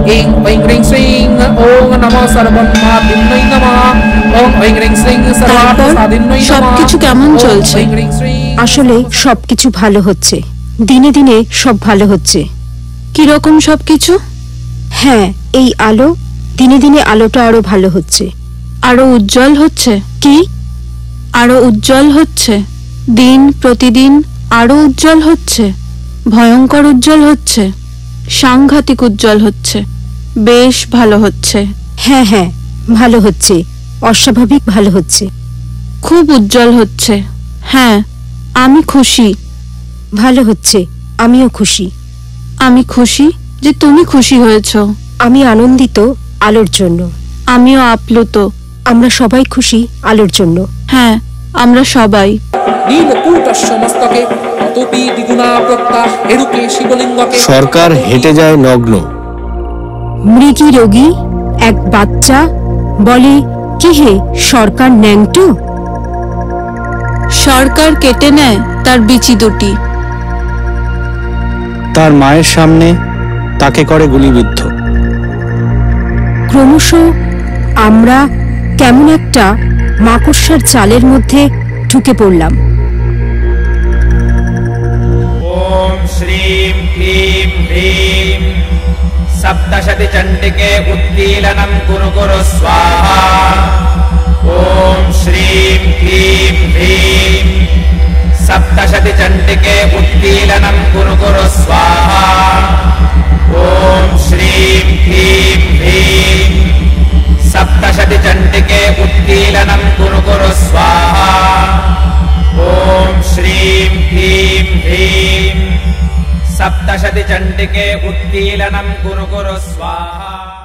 ऐं ऐं ह्रीं श्रीं ओम नमः सर्वमादिन्यै नमः ओम ऐं ह्रीं श्रीं सर्वार्थसाधिन्यै नमः। সবকিছু কেমন চলছে? আসলে সবকিছু ভালো হচ্ছে, দিনে দিনে সব ভালো হচ্ছে। কিরকম সবকিছু? হ্যাঁ, এই আলো, দিনে দিনে আলোটা আরো ভালো হচ্ছে। আরো উজ্জ্বল হচ্ছে? কি আরো উজ্জ্বল হচ্ছে? দিন প্রতিদিন আরো উজ্জ্বল হচ্ছে, ভয়ঙ্কর উজ্জ্বল হচ্ছে, সাংঘাতিক উজ্জ্বল হচ্ছে, বেশ ভালো হচ্ছে। হ্যাঁ হ্যাঁ, ভালো হচ্ছে, অস্বাভাবিক ভালো হচ্ছে। খুব উজ্জ্বল হচ্ছে। হ্যাঁ, আমি খুশি। ভালো হচ্ছে, আমিও খুশি। আমি খুশি যে তুমি খুশি হয়েছো। আমি আনন্দিত আলোর জন্য। আমিও আপ্লুত। আমরা সবাই খুশি আলোর জন্য। হ্যাঁ, আমরা সবাই। নীলকূটস্য মস্তকে ততোপি দ্বিগুণা প্রত্যাহ এরূপে শিবলিঙ্গকে। সরকার হেঁটে যায় নগ্ন। মৃগী রোগী এক বাচ্চা বলে, কি হে সরকার ন্যাংটো? সরকার কেটে নেয় তার বিচি দুটি। তার মায়ের সামনে তাকে করে গুলিবিদ্ধ। ক্রমশ আমরা কেমন একটা মাকড়সার চালের মধ্যে ঢুকে পড়লাম। ओम श्रीं क्लीं ह्रीं सप्तशती चंडिके उत्कीलनं कुरु कुरु स्वाहा। ओम श्रीं क्लीं ह्रीं सप्तशती चंडिके उत्कीलनं कुरु कुरु स्वाहा। ओम श्रीं क्लीं ह्रीं सप्तशती चंडिके उत्कीलनं कुरु कुरु स्वाहा। ओम श्रीं क्लीं ह्रीं सप्तशती चंडिके उत्कीलनं कुरु कुरु स्वाहा।